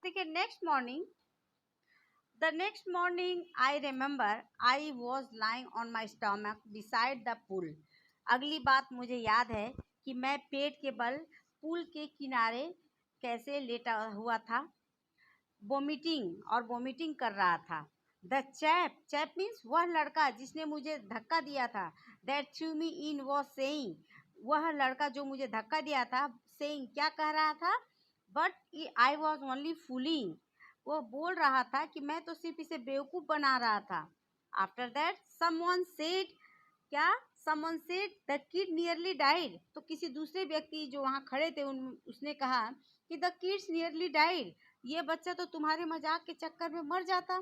থেকে next morning I remember I was lying on my stomach beside the pool. अगली बात मुझे याद है कि मैं पेट के बल पूल के किनारे कैसे लेटा हुआ था, वोमिटिंग कर रहा था. द चैप मीन्स वह लड़का जिसने मुझे धक्का दिया था. That through me in was saying, वह लड़का जो मुझे धक्का दिया था, सेइंग क्या कह रहा था, but I was only fooling, वो बोल रहा था कि मैं तो सिर्फ इसे बेवकूफ़ बना रहा था. After that someone said the kid nearly died, तो किसी दूसरे व्यक्ति जो वहाँ खड़े थे उसने कहा कि द किड्स नियरली डाइड, ये बच्चा तो तुम्हारे मजाक के चक्कर में मर जाता.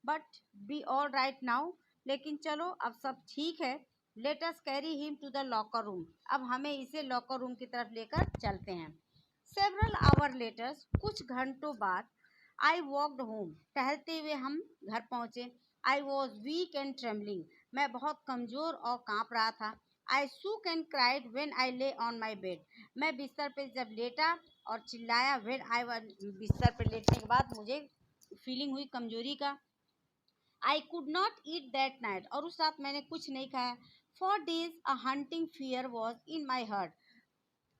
But be all right now, लेकिन चलो अब सब ठीक है. Let us carry him to the locker room, अब हमें इसे लॉकर रूम की तरफ लेकर चलते हैं. सेवरल आवर लेटर, कुछ घंटों बाद, आई वॉकड होम, टहलते हुए हम घर पहुँचे. I was weak and trembling, मैं बहुत कमज़ोर और काँप रहा था. आई सूक एंड क्राइड व्हेन आई ले ऑन माई बेड, मैं बिस्तर पे जब लेटा और चिल्लाया. व्हेन आई वॉज, बिस्तर पे लेटने के बाद मुझे फीलिंग हुई कमजोरी का. I could not eat that night, और उस रात मैंने कुछ नहीं खाया. For days a hunting fear was in my heart,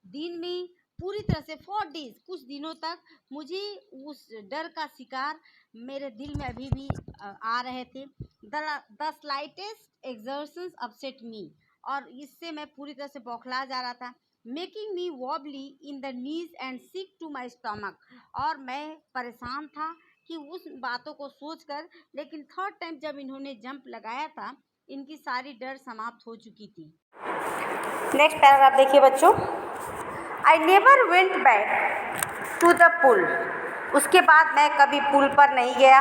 दिन में पूरी तरह से 4 डेज, कुछ दिनों तक मुझे उस डर का शिकार मेरे दिल में अभी भी आ रहे थे. द स्लाइटेस्ट एक्सर्शंस अपसेट मी, और इससे मैं पूरी तरह से बौखला जा रहा था. Making me wobbly in the knees and sick to my stomach, और मैं परेशान था कि उस बातों को सोचकर. लेकिन थर्ड टाइम जब इन्होंने जंप लगाया था, इनकी सारी डर समाप्त हो चुकी थी. नेक्स्ट पैराग्राफ देखिए बच्चों. I never went back to the pool, उसके बाद मैं कभी पुल पर नहीं गया.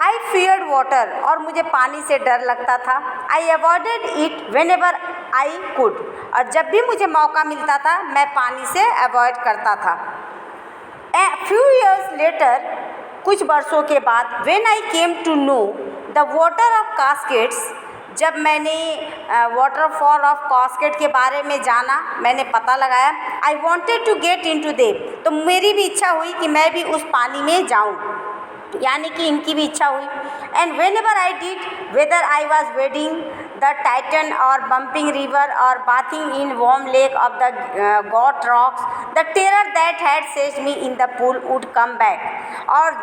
आई फियर्ड वाटर, और मुझे पानी से डर लगता था. I avoided it whenever I could, और जब भी मुझे मौका मिलता था मैं पानी से अवॉइड करता था. ए फ्यू ईयर्स लेटर, कुछ वर्षों के बाद, when I came to know the water of Cascades, जब मैंने वाटरफॉल ऑफ कास्केट के बारे में जाना, मैंने पता लगाया. I wanted to get into them, तो मेरी भी इच्छा हुई कि मैं भी उस पानी में जाऊँ, यानी कि इनकी भी इच्छा हुई. And whenever I did, whether I was wading the Tieton और बम्पिंग रिवर और bathing in Warm Lake of the Goat Rocks, the terror that had seized me in the pool would come back, और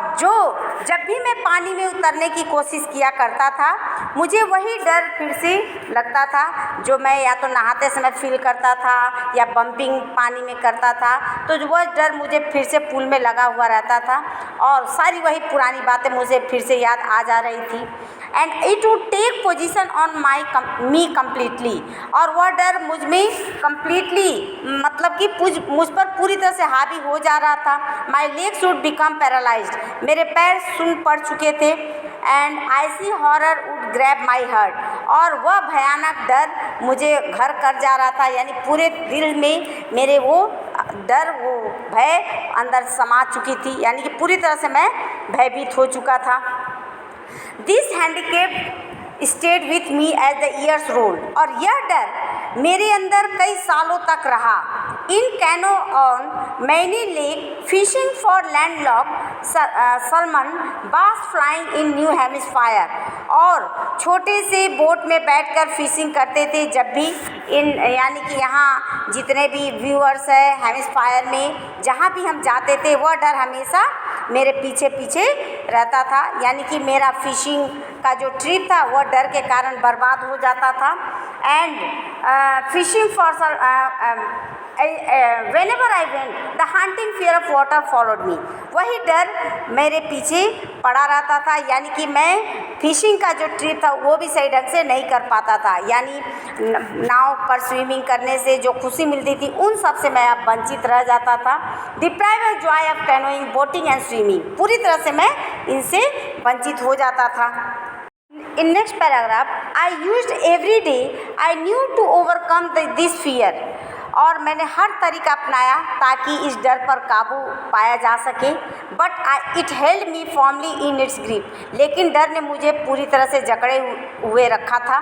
जब भी मैं पानी में उतरने की कोशिश किया करता था, मुझे वही डर फिर से लगता था जो मैं या तो नहाते समय फील करता था या बम्पिंग पानी में करता था. तो वह डर मुझे फिर से पूल में लगा हुआ रहता था, और सारी वही पुरानी बातें मुझे फिर से याद आ जा रही थी. And it would take position on me completely, और वह डर मुझ में कम्प्लीटली, मतलब कि मुझ पर पूरी तरह से हावी हो जा रहा था. My legs would become paralysed, मेरे पैर सुन्न पड़ चुके थे. And icy horror would grab my heart, और वह भयानक डर मुझे घर कर जा रहा था, यानी पूरे दिल में मेरे वो डर, वो भय अंदर समा चुकी थी, यानी कि पूरी तरह से मैं भयभीत हो चुका था. This handicap stayed with me as the years roll, और यह डर मेरे अंदर कई सालों तक रहा. In canoe on many lake fishing for landlock salmon bass flying in New Hampshire, और छोटे से बोट में बैठकर फिशिंग करते थे जब भी यानी कि यहाँ जितने भी व्यूअर्स हैं हेमिस्फायर में, जहाँ भी हम जाते थे, वह डर हमेशा मेरे पीछे पीछे रहता था. यानी कि मेरा फिशिंग का जो ट्रिप था वह डर के कारण बर्बाद हो जाता था. And fishing for whenever I went, the hunting fear of water followed me, वही डर मेरे पीछे पड़ा रहता था. यानी कि मैं फिशिंग का जो ट्रिप था वो भी सही ढंग से नहीं कर पाता था, यानी नाव पर स्विमिंग करने से जो खुशी मिलती थी उन सब से मैं अब वंचित रह जाता था. Deprive of Joy of canoeing, boating and swimming, पूरी तरह से मैं इनसे वंचित हो जाता था. In next paragraph, I used every day I knew to overcome this fear, और मैंने हर तरीका अपनाया ताकि इस डर पर काबू पाया जा सके. But it held me formally in its grip, लेकिन डर ने मुझे पूरी तरह से जकड़े हुए रखा था.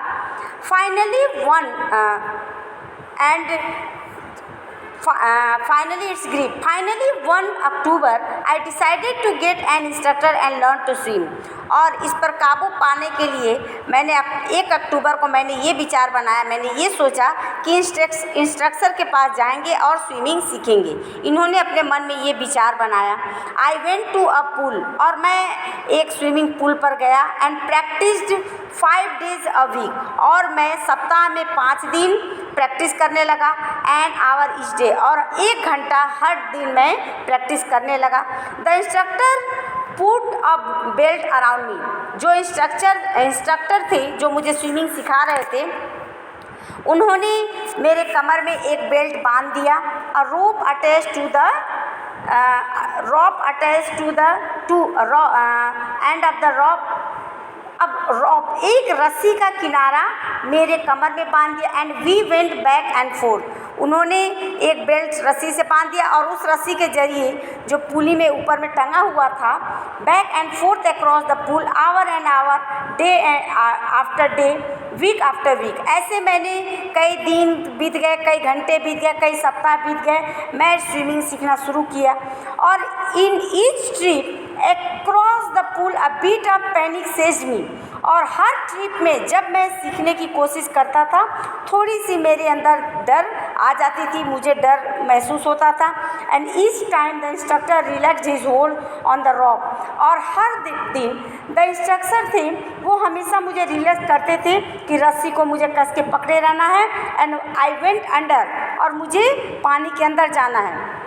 Finally one and Finally, it's great. Finally, 1 October, I decided to get an instructor and learn to swim. और इस पर काबू पाने के लिए मैंने 1 अक्टूबर को मैंने ये विचार बनाया, मैंने ये सोचा कि इंस्ट्रक्टर के पास जाएंगे और स्विमिंग सीखेंगे। इन्होंने अपने मन में ये विचार बनाया। I went to a pool, और मैं एक स्विमिंग पूल पर गया and practised 5 days a week, और मैं सप्ताह में 5 दिन प्रैक्टिस करने लगा। एन आवर ईच डे, और 1 घंटा हर दिन मैं प्रैक्टिस करने लगा। The instructor put a belt around me, जो इंस्ट्रक्टर थे जो मुझे स्विमिंग सिखा रहे थे, उन्होंने मेरे कमर में एक बेल्ट बांध दिया। A rope attach to the end of the rope. अब एक रस्सी का किनारा मेरे कमर में बांध दिया। And we went back and forth, उन्होंने एक बेल्ट रस्सी से बांध दिया और उस रस्सी के जरिए जो पुली में ऊपर में टंगा हुआ था, back and forth across the pool, hour and hour, day after day, week after week. ऐसे मैंने कई दिन बीत गए, कई घंटे बीत गए, कई सप्ताह बीत गए, मैं स्विमिंग सीखना शुरू किया। और in each trip across the pool a bit of panic seized me, और हर ट्रिप में जब मैं सीखने की कोशिश करता था, थोड़ी सी मेरे अंदर डर आ जाती थी, मुझे डर महसूस होता था। And each time the instructor relaxed his hold on the rope, और हर दिन द इंस्ट्रक्टर थे वो हमेशा मुझे रिलैक्स करते थे कि रस्सी को मुझे कस के पकड़े रहना है। एंड आई वेंट अंडर, और मुझे पानी के अंदर जाना है,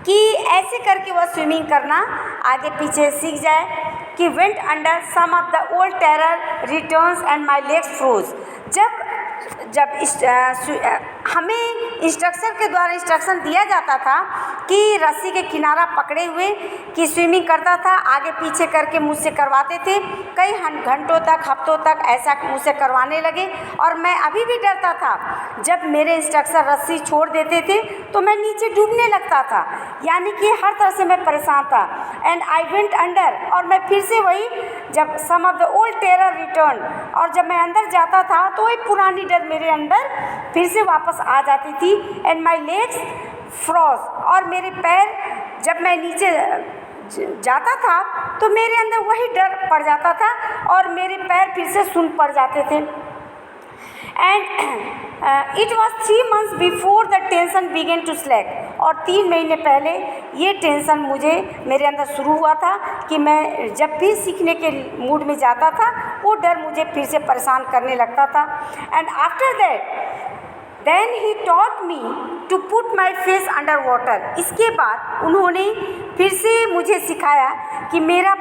कि ऐसे करके वह स्विमिंग करना आगे पीछे सीख जाए। कि went under, some of the old terror returns and my legs froze. जब हमें इंस्ट्रक्टर के द्वारा इंस्ट्रक्शन दिया जाता था कि रस्सी के किनारा पकड़े हुए कि स्विमिंग करता था, आगे पीछे करके मुझसे करवाते थे, कई घंटों तक, हफ्तों तक ऐसा मुझसे करवाने लगे। और मैं अभी भी डरता था। जब मेरे इंस्ट्रक्टर रस्सी छोड़ देते थे तो मैं नीचे डूबने लगता था, यानी कि हर तरह से मैं परेशान था। एंड आई वेंट अंडर, और मैं फिर से वही, जब some of the old terror return, और जब मैं अंदर जाता था तो वही पुरानी डर मेरे अंदर फिर से वापस आ जाती थी। एंड माई लेग्स फ्रोज, और मेरे पैर, जब मैं नीचे जाता था तो मेरे अंदर वही डर पड़ जाता था और मेरे पैर फिर से सुन्न पड़ जाते थे। And it was 3 months before the tension began to slack, और 3 महीने पहले ये टेंशन मुझे मेरे अंदर शुरू हुआ था कि मैं जब भी सीखने के मूड में जाता था वो डर मुझे फिर से परेशान करने लगता था। And after that then he taught me to put my face under water. इसके बाद उन्होंने फिर से मुझे सिखाया कि मेरा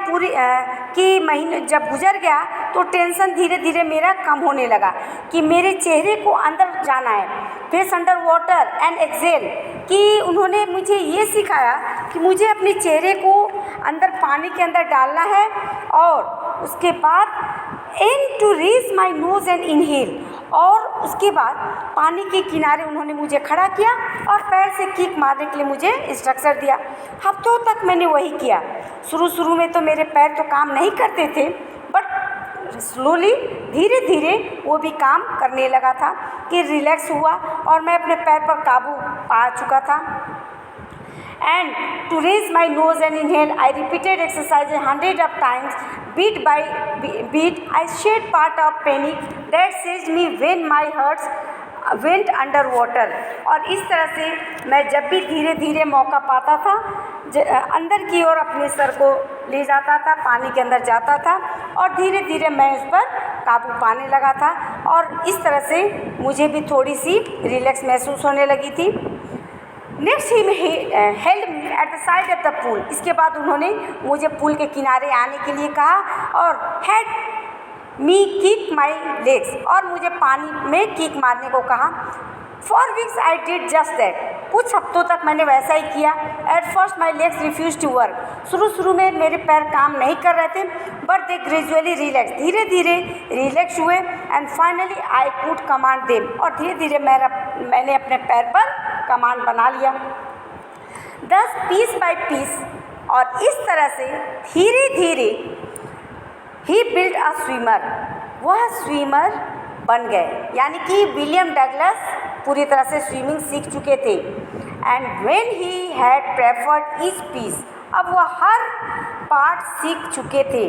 कि महीने जब गुजर गया तो टेंशन धीरे धीरे मेरा कम होने लगा, कि मेरे चेहरे को अंदर जाना है, face under water and exhale. कि उन्होंने मुझे ये सिखाया कि मुझे अपने चेहरे को अंदर पानी के अंदर डालना है, और उसके बाद and to raise my nose and inhale, और उसके बाद पानी के किनारे उन्होंने मुझे खड़ा किया और पैर से किक मारने के लिए मुझे इंस्ट्रक्शन दिया। हफ्तों तक मैंने वही किया। शुरू में तो मेरे पैर तो काम नहीं करते थे, बट स्लोली, धीरे धीरे वो भी काम करने लगा था, कि रिलैक्स हुआ और मैं अपने पैर पर काबू पा चुका था। And to raise my nose and inhale, I repeated exercise 100 of times, beat by beat. I shed part of panic that seized me when my heart went under water. और इस तरह से मैं जब भी धीरे धीरे मौका पाता था, अंदर की ओर अपने सर को ले जाता था, पानी के अंदर जाता था, और धीरे धीरे मैं उस पर काबू पाने लगा था, और इस तरह से मुझे भी थोड़ी सी रिलैक्स महसूस होने लगी थी। Next he held me at the side of the pool. इसके बाद उन्होंने मुझे पूल के किनारे आने के लिए कहा और had me kick my legs, और मुझे पानी में किक मारने को कहा। For weeks I did just that. कुछ हफ्तों तक मैंने वैसा ही किया। At first my legs refuse to work. शुरू में मेरे पैर काम नहीं कर रहे थे, बट दे ग्रेजुअली रिलैक्स, धीरे धीरे रिलैक्स हुए। And finally I could command them, और धीरे धीरे मैंने अपने पैर पर कमांड बना लिया। 10 पीस बाय पीस, और इस तरह से धीरे धीरे ही बिल्ड अ स्विमर, वह स्विमर बन गए, यानी कि विलियम डगलस पूरी तरह से स्विमिंग सीख चुके थे। And when he had preferred each piece, अब वह हर पार्ट सीख चुके थे।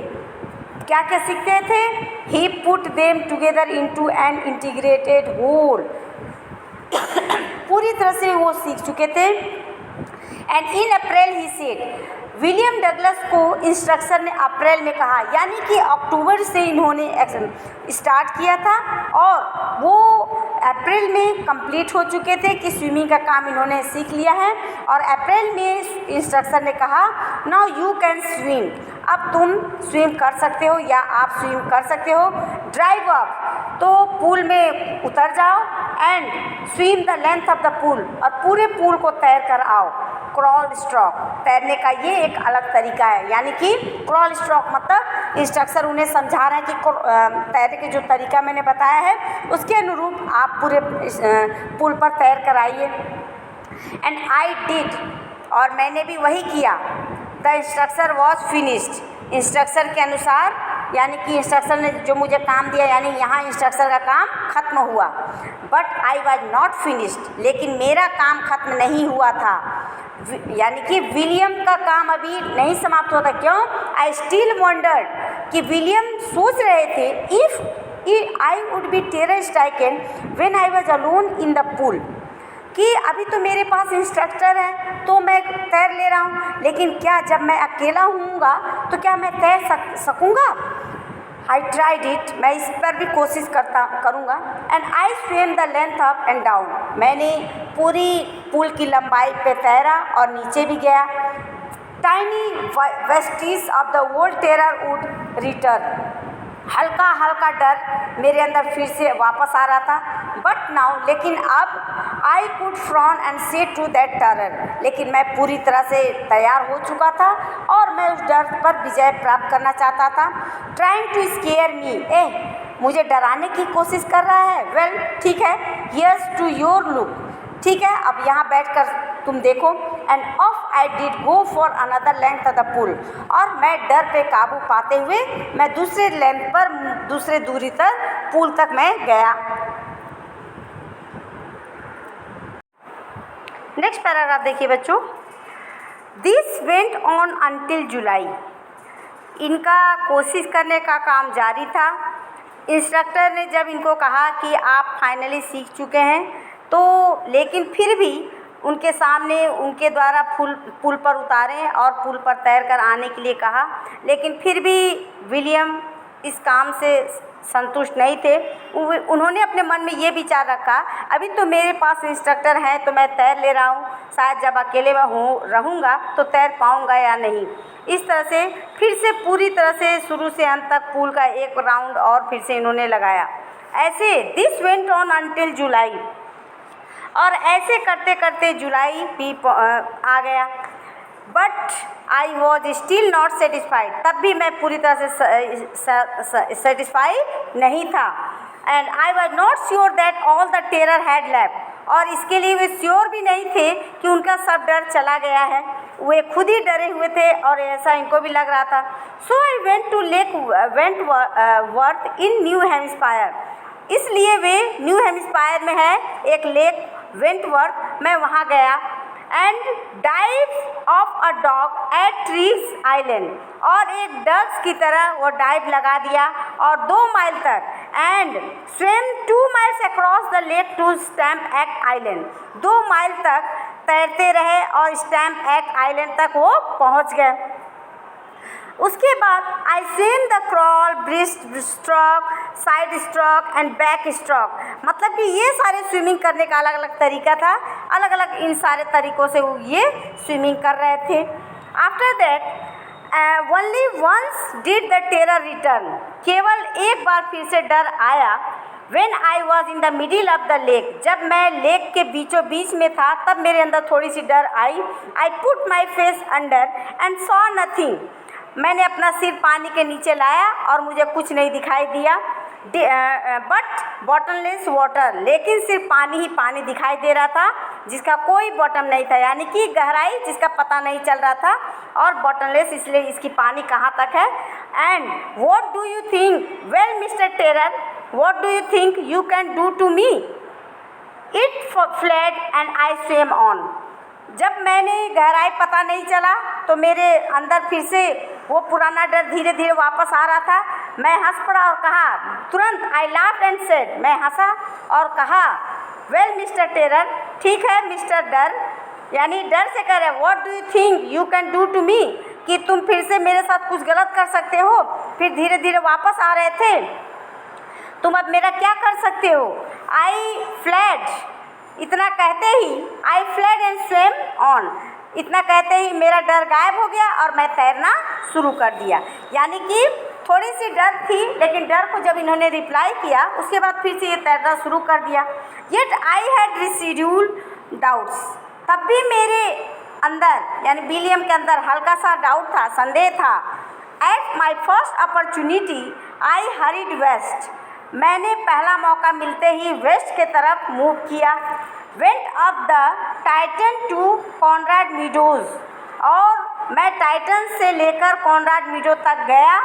क्या क्या सीखते थे? He put them together into an integrated whole, पूरी तरह से वो सीख चुके थे। And in April he said, William Douglas को इंस्ट्रक्टर ने अप्रैल में कहा, यानी कि अक्टूबर से इन्होंने स्टार्ट किया था और वो अप्रैल में कंप्लीट हो चुके थे कि स्विमिंग का काम इन्होंने सीख लिया है। और अप्रैल में इंस्ट्रक्टर ने कहा, नाउ यू कैन स्विम, अब तुम स्विम कर सकते हो या आप स्विम कर सकते हो। ड्राइव अप, तो पूल में उतर जाओ। And swim the length of the pool, और पूरे पूल को तैर कर आओ। क्रॉल स्ट्रोक, तैरने का ये एक अलग तरीका है, यानी कि क्रॉल स्ट्रोक मतलब इंस्ट्रक्टर उन्हें समझा रहे हैं कि तैरने के जो तरीका मैंने बताया है उसके अनुरूप आप पूरे पुल पर तैर कर आइए। एंड आई डिड, और मैंने भी वही किया। The instructor was finished, instructor के अनुसार, यानी कि इंस्ट्रक्टर ने जो मुझे काम दिया, यानी यहाँ इंस्ट्रक्टर का काम खत्म हुआ। But I was not finished, लेकिन मेरा काम खत्म नहीं हुआ था, यानी कि विलियम का काम अभी नहीं समाप्त होता। क्यों? आई स्टिल वंडर्ड, कि विलियम सोच रहे थे, if I would be terror stricken when I was alone in the pool, कि अभी तो मेरे पास इंस्ट्रक्टर है तो मैं तैर ले रहा हूँ, लेकिन क्या जब मैं अकेला हूँगा तो क्या मैं तैर सकूँगा? आई ट्राइड इट, मैं इस पर भी कोशिश करूँगा। And I swim the length up and down, मैंने पूरी पुल की लंबाई पे तैरा और नीचे भी गया। Tiny Vestige of the old terror would return, हल्का हल्का डर मेरे अंदर फिर से वापस आ रहा था। बट नाउ, लेकिन अब आई कुड फ्रॉन एंड से टू दैट टेरर, लेकिन मैं पूरी तरह से तैयार हो चुका था और मैं उस डर पर विजय प्राप्त करना चाहता था। ट्राइंग टू स्केयर मी, मुझे डराने की कोशिश कर रहा है। वेल, ठीक है, हियर्स टू योर लुक, ठीक है, अब यहाँ बैठकर तुम देखो। And off I did go for another length of the pool, और मैं डर पे काबू पाते हुए मैं दूसरे लेंथ पर, दूसरे दूरी तक पुल तक मैं गया। नेक्स्ट पैराग्राफ देखिए बच्चों। दिस वेंट ऑन अंटिल जुलाई, इनका कोशिश करने का काम जारी था। इंस्ट्रक्टर ने जब इनको कहा कि आप फाइनली सीख चुके हैं, तो लेकिन फिर भी उनके सामने उनके द्वारा पुल पर उतारें और पुल पर तैर कर आने के लिए कहा, लेकिन फिर भी विलियम इस काम से संतुष्ट नहीं थे। उन्होंने अपने मन में ये विचार रखा, अभी तो मेरे पास इंस्ट्रक्टर हैं तो मैं तैर ले रहा हूँ, शायद जब अकेले में रहूँगा तो तैर पाऊँगा या नहीं। इस तरह से फिर से पूरी तरह से शुरू से अंत तक पुल का एक राउंड और फिर से इन्होंने लगाया। ऐसे दिस वेंट ऑन अंटिल जुलाई, और ऐसे करते करते जुलाई भी आ गया। But I was still not satisfied, तब भी मैं पूरी तरह से सेटिस्फाइड नहीं था। And I was not sure that all the terror had left, और इसके लिए वे श्योर भी नहीं थे कि उनका सब डर चला गया है, वे खुद ही डरे हुए थे और ऐसा इनको भी लग रहा था। So I went to Lake Wentworth in New Hampshire, इसलिए वे न्यू हैम्पशायर में है एक लेक वेंटवर्थ, मैं वहाँ गया। And dive off a dock at trees island, और एक डग्स की तरह वो डाइव लगा दिया और 2 माइल तक। And swim 2 miles across the lake to stamp act island, 2 mile तक तैरते रहे और स्टैम्प एक्ट आइलैंड तक वो पहुँच गए। उसके बाद I swim the crawl, breast stroke, side stroke and back stroke, मतलब कि ये सारे स्विमिंग करने का अलग अलग तरीका था, अलग अलग इन सारे तरीक़ों से वो ये स्विमिंग कर रहे थे। After that only once did the terror return, केवल एक बार फिर से डर आया। When I was in the middle of the lake, जब मैं लेक के बीचों बीच में था तब मेरे अंदर थोड़ी सी डर आई। I put my face under and saw nothing, मैंने अपना सिर पानी के नीचे लाया और मुझे कुछ नहीं दिखाई दिया। बट बॉटमलेस वाटर, लेकिन सिर्फ पानी ही पानी दिखाई दे रहा था जिसका कोई बॉटम नहीं था, यानी कि गहराई जिसका पता नहीं चल रहा था, और बॉटमलेस इसलिए इसकी पानी कहाँ तक है। And what do you think, well mister terror, what do you think you can do to me? It fled and I swim on, जब मैंने गहराई पता नहीं चला तो मेरे अंदर फिर से वो पुराना डर धीरे धीरे वापस आ रहा था। मैं हंस पड़ा और कहा तुरंत, आई लाफ्ड एंड सेड, मैं हंसा और कहा, वेल मिस्टर टेरर, ठीक है मिस्टर डर, यानी डर से कह रहे, what do you think you can do to me, कि तुम फिर से मेरे साथ कुछ गलत कर सकते हो। फिर धीरे धीरे वापस आ रहे थे, तुम अब मेरा क्या कर सकते हो। आई फ्लैड, इतना कहते ही आई फ्लैड एंड स्विम ऑन, इतना कहते ही मेरा डर गायब हो गया और मैं तैरना शुरू कर दिया। यानी कि थोड़ी सी डर थी, लेकिन डर को जब इन्होंने रिप्लाई किया उसके बाद फिर से ये तैरना शुरू कर दिया। येट आई हैड रिसीड्यूल डाउट्स, तब भी मेरे अंदर यानी विलियम के अंदर हल्का सा डाउट था, संदेह था। At my first opportunity I hurried west, मैंने पहला मौका मिलते ही वेस्ट के तरफ मूव किया। Went up the Tieton to Conrad Meadows, और मैं टाइटन से लेकर कॉनराड मीडो तक गया।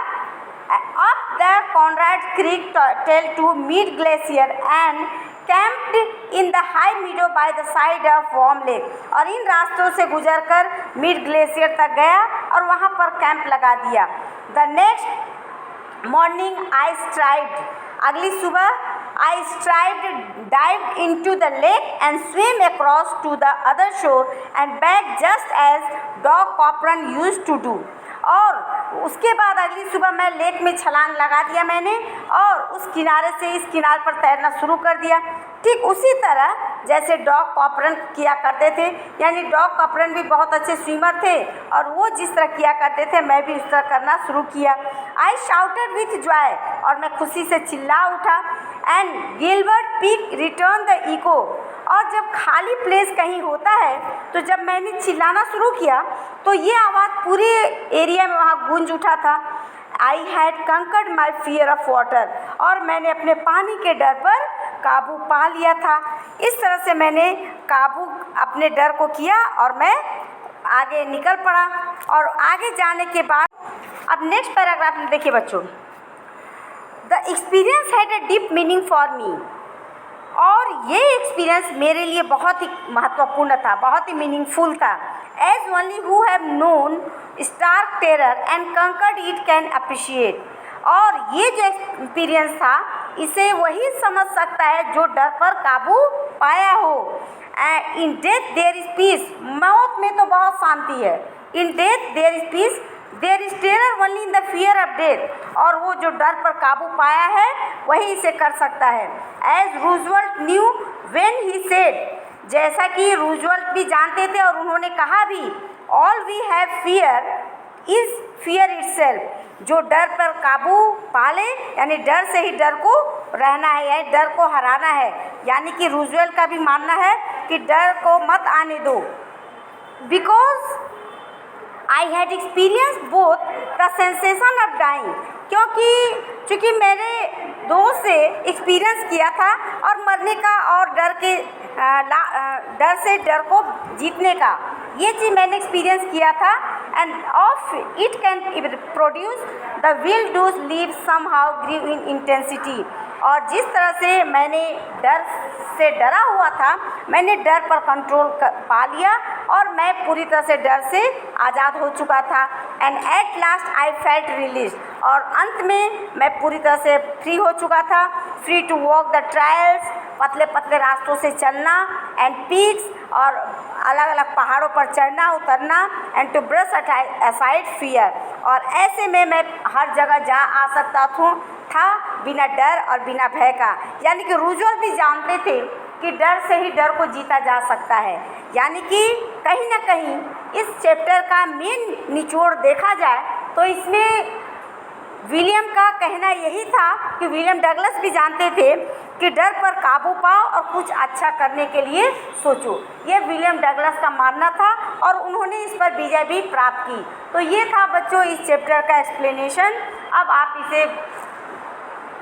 Up the Conrad Creek trail to Meade Glacier and camped in the high meadow by the side of Warm Lake, और इन रास्तों से गुजरकर मीड ग्लेशियर तक गया और वहाँ पर कैंप लगा दिया। The next morning I stripped, अगली सुबह I stripped dived into the lake and swim across to the other shore and back just as Doug Corpron used to do, और उसके बाद अगली सुबह मैं लेक में छलांग लगा दिया मैंने और उस किनारे से इस किनारे पर तैरना शुरू कर दिया, ठीक उसी तरह जैसे डॉग कॉपरन किया करते थे। यानी डॉग कॉपरन भी बहुत अच्छे स्विमर थे और वो जिस तरह किया करते थे मैं भी उस तरह करना शुरू किया। आई शाउटेड विथ जॉय, और मैं खुशी से चिल्ला उठा। And Gilbert Peak return the echo, और जब खाली प्लेस कहीं होता है तो जब मैंने चिल्लाना शुरू किया तो ये आवाज़ पूरे एरिया में वहाँ गूंज उठा था। I had conquered my fear of water, और मैंने अपने पानी के डर पर काबू पा लिया था। इस तरह से मैंने काबू अपने डर को किया और मैं आगे निकल पड़ा। और आगे जाने के बाद अब नेक्स्ट पैराग्राफ में देखिए बच्चों, the experience had a deep meaning for me, और ये एक्सपीरियंस मेरे लिए बहुत ही महत्वपूर्ण था, बहुत ही मीनिंगफुल था। As only who have known stark terror and conquered it can appreciate, और ये जो एक्सपीरियंस था इसे वही समझ सकता है जो डर पर काबू पाया हो। In death there is peace, मौत में तो बहुत शांति है। In death there is peace, there is terror only in the fear of death, और वो जो डर पर काबू पाया है वही इसे कर सकता है। As Roosevelt knew when he said, जैसा कि रूजवेल्ट भी जानते थे और उन्होंने कहा भी, all we have fear is fear itself, जो डर पर काबू पाले यानी डर से ही डर को रहना है, यानी डर को हराना है। यानी कि रूजवेल्ट का भी मानना है कि डर को मत आने दो। Because I had experience both the sensation of dying, क्योंकि मैंने दोनों से एक्सपीरियंस किया था, और मरने का और डर से डर को जीतने का, ये चीज़ मैंने एक्सपीरियंस किया था। And of it can produce the will do leave somehow grieve in intensity, और जिस तरह से मैंने डर से डरा हुआ था मैंने डर पर कंट्रोल पा लिया और मैं पूरी तरह से डर से आज़ाद हो चुका था। And at last I felt release, और अंत में मैं पूरी तरह से फ्री हो चुका था। Free to walk the trails, पतले पतले रास्तों से चलना, एंड पीक्स, और अलग अलग पहाड़ों पर चढ़ना उतरना, and to brush aside fear, और ऐसे में मैं हर जगह जा आ सकता था बिना डर और बिना भय का। यानी कि रूजवेल्ट भी जानते थे कि डर से ही डर को जीता जा सकता है। यानी कि कहीं ना कहीं इस चैप्टर का मेन निचोड़ देखा जाए तो इसमें विलियम का कहना यही था कि विलियम डगलस भी जानते थे कि डर पर काबू पाओ और कुछ अच्छा करने के लिए सोचो। ये विलियम डगलस का मानना था और उन्होंने इस पर विजय भी प्राप्त की। तो ये था बच्चों इस चैप्टर का एक्सप्लेनेशन। अब आप इसे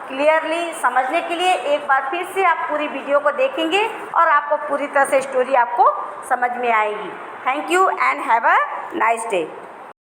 क्लियरली समझने के लिए एक बार फिर से आप पूरी वीडियो को देखेंगे और आपको पूरी तरह से स्टोरी आपको समझ में आएगी। Thank you and have a nice day.